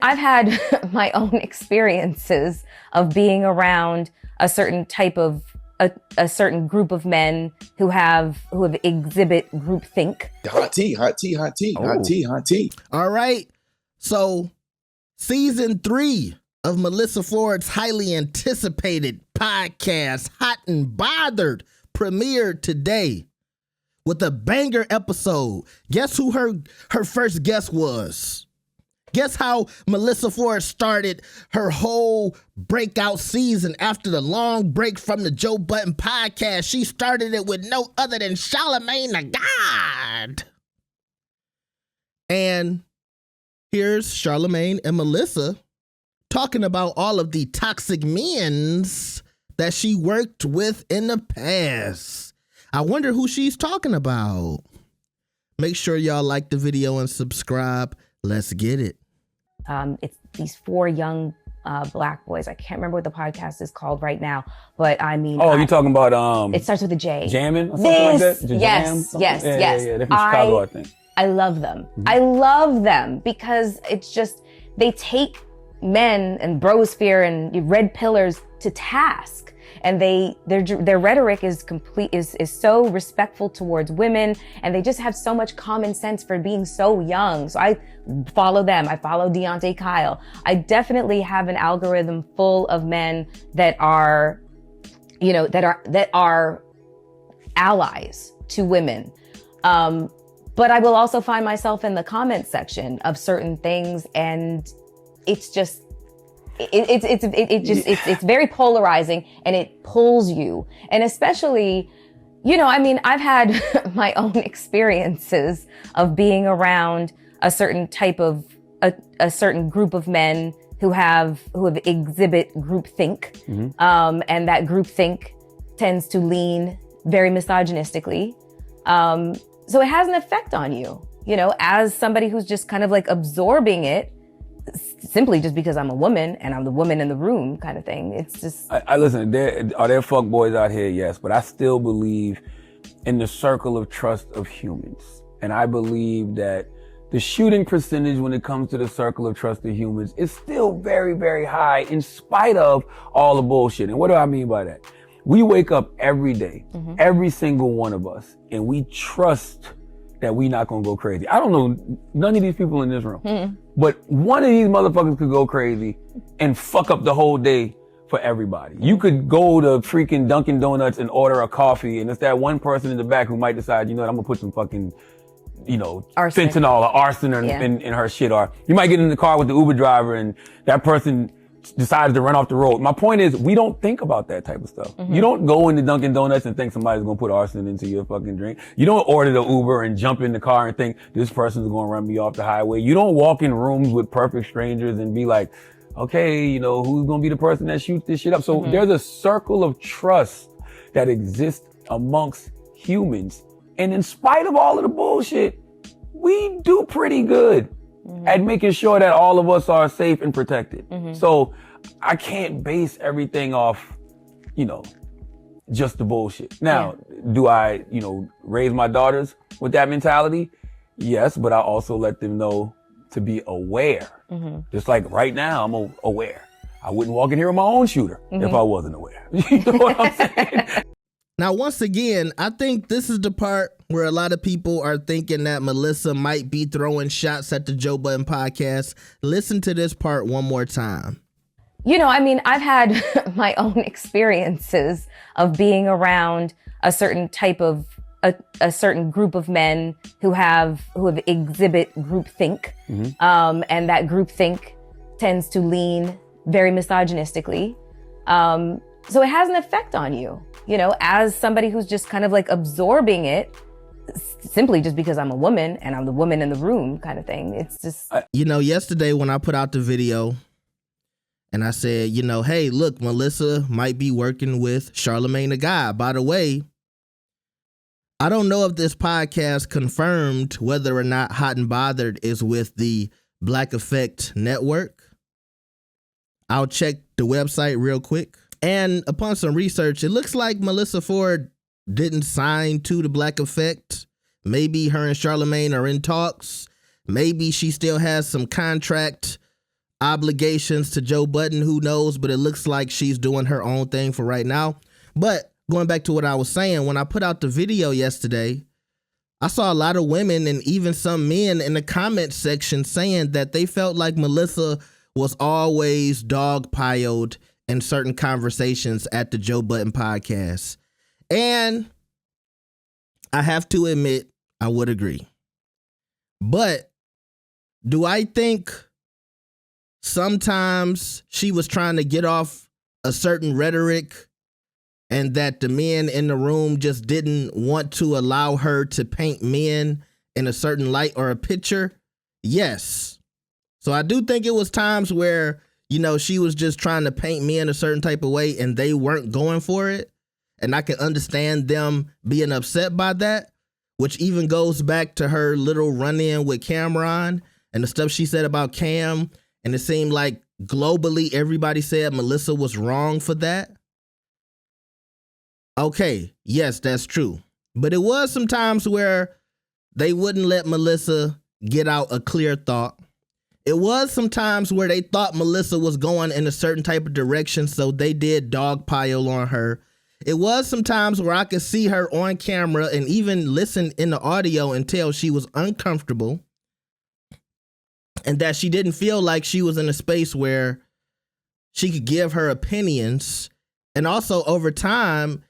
I've had my own experiences of being around a certain type of a certain group of men who exhibit groupthink. Hot tea. All right. So season 3 of Melyssa Ford's highly anticipated podcast, Hot and Bothered, premiered today with a banger episode. Guess who her first guest was? Guess how Melyssa Ford started her whole breakout season after the long break from the Joe Budden podcast? She started it with no other than Charlamagne the God. And here's Charlamagne and Melyssa talking about all of the toxic men's that she worked with in the past. I wonder who she's talking about. Make sure y'all like the video and subscribe. Let's get it. It's these 4 young black boys. I can't remember what the podcast is called right now, but I mean. Oh, you're talking about it starts with a J. Jamming or something like that? Yes. Yeah, they're from Chicago, I think. I love them. Mm-hmm. I love them because it's just, they take men and brosphere and red pillars to task. And their rhetoric is so respectful towards women, and they just have so much common sense for being so young. So I follow them. I follow Deontay Kyle. I definitely have an algorithm full of men that are allies to women. But I will also find myself in the comment section of certain things, and it's just. It's very polarizing, and it pulls you. And especially, I've had my own experiences of being around a certain type of a certain group of men who exhibit groupthink. Mm-hmm. And that groupthink tends to lean very misogynistically. So it has an effect on you, as somebody who's just kind of like absorbing it, simply just because I'm a woman and I'm the woman in the room kind of thing. It's just... I listen, are there fuck boys out here? Yes, but I still believe in the circle of trust of humans. And I believe that the shooting percentage when it comes to the circle of trust of humans is still very, very high in spite of all the bullshit. And what do I mean by that? We wake up every day, mm-hmm. every single one of us, and we trust that we not gonna go crazy. I don't know none of these people in this room, but one of these motherfuckers could go crazy and fuck up the whole day for everybody. You could go to freaking Dunkin' Donuts and order a coffee, and it's that one person in the back who might decide, I'm gonna put some fucking, arsenic. fentanyl or arsenal in her shit. Or you might get in the car with the Uber driver and that person decides to run off the road. My point is, we don't think about that type of stuff. Mm-hmm. You don't go into Dunkin' Donuts and think somebody's gonna put arson into your fucking drink. You don't order the Uber and jump in the car and think this person's gonna run me off the highway. You don't walk in rooms with perfect strangers and be like, okay, who's gonna be the person that shoots this shit up? So mm-hmm. there's a circle of trust that exists amongst humans. And in spite of all of the bullshit, we do pretty good mm-hmm. at making sure that all of us are safe and protected. Mm-hmm. So I can't base everything off, just the bullshit. Now, do I, raise my daughters with that mentality? Yes, but I also let them know to be aware. Mm-hmm. Just like right now, I'm aware. I wouldn't walk in here with my own shooter mm-hmm. if I wasn't aware. You know what I'm saying? Now, once again, I think this is the part where a lot of people are thinking that Melyssa might be throwing shots at the Joe Budden podcast. Listen to this part one more time. I've had my own experiences of being around a certain type of a certain group of men who exhibit groupthink. Mm-hmm. And that groupthink tends to lean very misogynistically. So it has an effect on you, as somebody who's just kind of like absorbing it simply just because I'm a woman and I'm the woman in the room kind of thing. It's just... yesterday when I put out the video and I said, hey, look, Melyssa might be working with Charlamagne the God. By the way, I don't know if this podcast confirmed whether or not Hot and Bothered is with the Black Effect Network. I'll check the website real quick. And upon some research, it looks like Melyssa Ford didn't sign to the Black Effect. Maybe her and Charlamagne are in talks. Maybe she still has some contract obligations to Joe Budden. Who knows? But it looks like she's doing her own thing for right now. But going back to what I was saying, when I put out the video yesterday, I saw a lot of women and even some men in the comment section saying that they felt like Melyssa was always dogpiled in certain conversations at the Joe Budden podcast. And I have to admit, I would agree. But do I think sometimes she was trying to get off a certain rhetoric and that the men in the room just didn't want to allow her to paint men in a certain light or a picture? Yes. So I do think it was times where, she was just trying to paint men a certain type of way and they weren't going for it. And I can understand them being upset by that, which even goes back to her little run-in with Cameron and the stuff she said about Cam. And it seemed like globally everybody said Melyssa was wrong for that. Okay, yes, that's true. But it was some times where they wouldn't let Melyssa get out a clear thought. It was some times where they thought Melyssa was going in a certain type of direction, so they did dogpile on her. It was some times where I could see her on camera and even listen in the audio and tell she was uncomfortable and that she didn't feel like she was in a space where she could give her opinions. And also over time,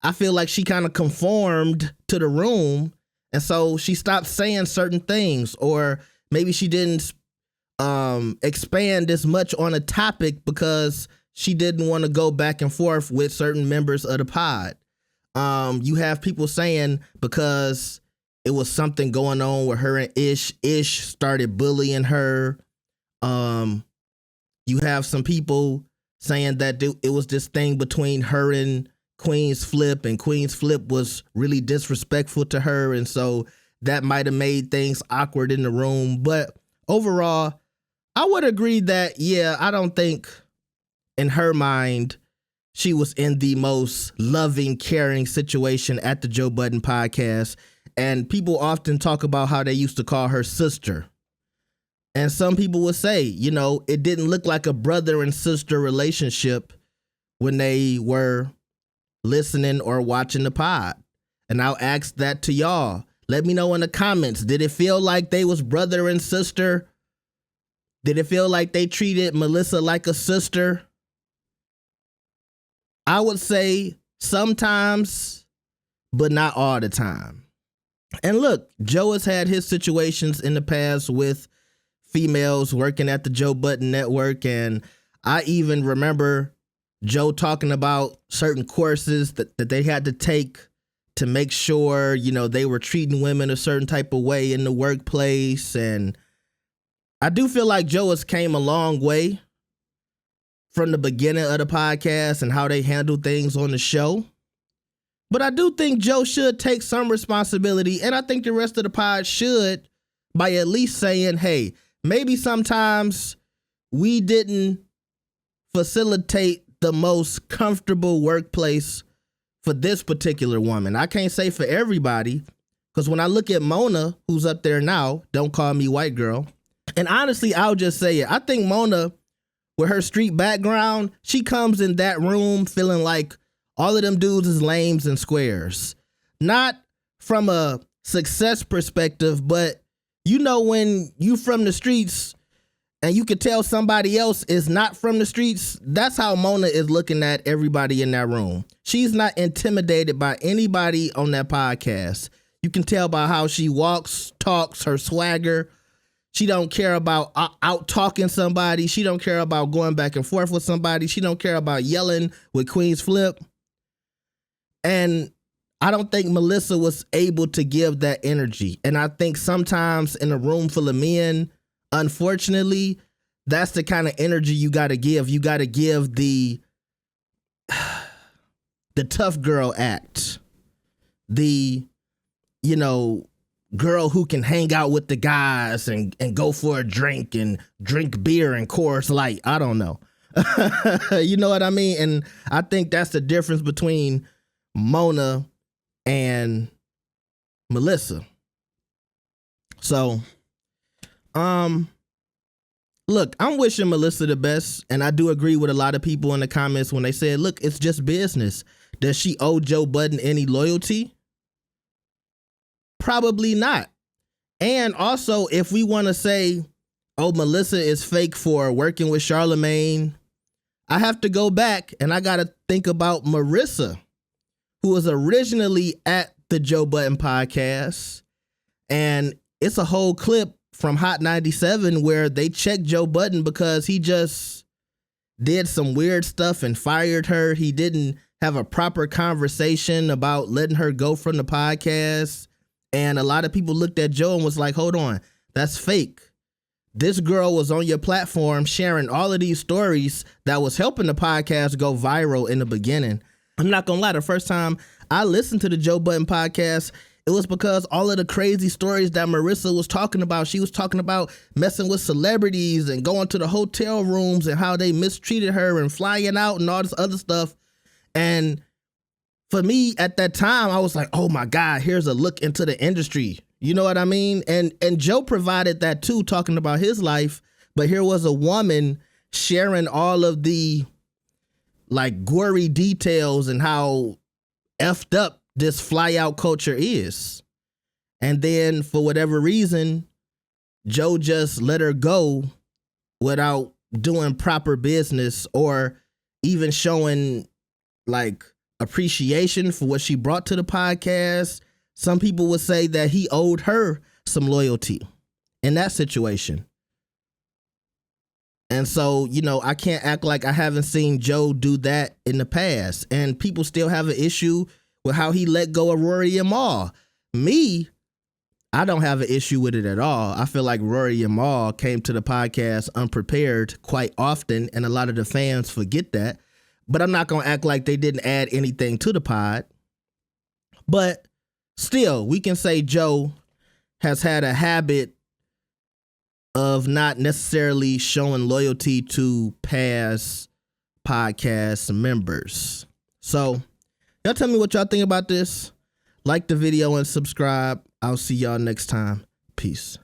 I feel like she kind of conformed to the room. And so she stopped saying certain things, or maybe she didn't expand as much on a topic because she didn't want to go back and forth with certain members of the pod. You have people saying because it was something going on with her and Ish started bullying her. You have some people saying that it was this thing between her and Queen's Flip, and Queen's Flip was really disrespectful to her, and so that might have made things awkward in the room. But overall, I would agree that, yeah, I don't think in her mind she was in the most loving, caring situation at the Joe Budden podcast. And people often talk about how they used to call her sister. And some people would say, it didn't look like a brother and sister relationship when they were listening or watching the pod. And I'll ask that to y'all. Let me know in the comments. Did it feel like they was brother and sister? Did it feel like they treated Melyssa like a sister? I would say sometimes, but not all the time. And look, Joe has had his situations in the past with females working at the Joe Budden Network. And I even remember Joe talking about certain courses that they had to take to make sure, they were treating women a certain type of way in the workplace. And I do feel like Joe has came a long way from the beginning of the podcast and how they handle things on the show. But I do think Joe should take some responsibility, and I think the rest of the pod should, by at least saying, hey, maybe sometimes we didn't facilitate the most comfortable workplace for this particular woman. I can't say for everybody, because when I look at Mona, who's up there now, don't call me white girl, and honestly, I'll just say it. I think Mona, with her street background, she comes in that room feeling like all of them dudes is lames and squares. Not from a success perspective, but when you from the streets and you could tell somebody else is not from the streets, that's how Mona is looking at everybody in that room. She's not intimidated by anybody on that podcast. You can tell by how she walks, talks, her swagger. She don't care about out talking somebody. She don't care about going back and forth with somebody. She don't care about yelling with Queen's Flip. And I don't think Melyssa was able to give that energy. And I think sometimes in a room full of men, unfortunately, that's the kind of energy you got to give. You got to give the tough girl act. The, girl who can hang out with the guys and go for a drink and drink beer and Coors Light. I don't know. You know what I mean? And I think that's the difference between Mona and Melyssa. So, Look, I'm wishing Melyssa the best, and I do agree with a lot of people in the comments when they said, look, it's just business. Does she owe Joe Budden any loyalty? Probably not. And also, if we want to say, oh, Melyssa is fake for working with Charlamagne, I have to go back and I got to think about Marissa, who was originally at the Joe Budden podcast. And it's a whole clip from Hot 97 where they checked Joe Budden because he just did some weird stuff and fired her. He didn't have a proper conversation about letting her go from the podcast. And a lot of people looked at Joe and was like, hold on, that's fake. This girl was on your platform sharing all of these stories that was helping the podcast go viral in the beginning. I'm not gonna lie, the first time I listened to the Joe Budden podcast, it was because all of the crazy stories that Marissa was talking about. She was talking about messing with celebrities and going to the hotel rooms and how they mistreated her and flying out and all this other stuff. And for me at that time, I was like, oh my God, here's a look into the industry. You know what I mean? And Joe provided that too, talking about his life. But here was a woman sharing all of the like gory details and how effed up this fly out culture is. And then for whatever reason, Joe just let her go without doing proper business or even showing like appreciation for what she brought to the podcast. Some people would say that he owed her some loyalty in that situation. And so, you know, I can't act like I haven't seen Joe do that in the past. And people still have an issue with how he let go of Rory and Mal. Me, I don't have an issue with it at all. I feel like Rory and Mal came to the podcast unprepared quite often, and a lot of the fans forget that. But I'm not going to act like they didn't add anything to the pod. But still, we can say Joe has had a habit of not necessarily showing loyalty to past podcast members. So, y'all tell me what y'all think about this. Like the video and subscribe. I'll see y'all next time. Peace.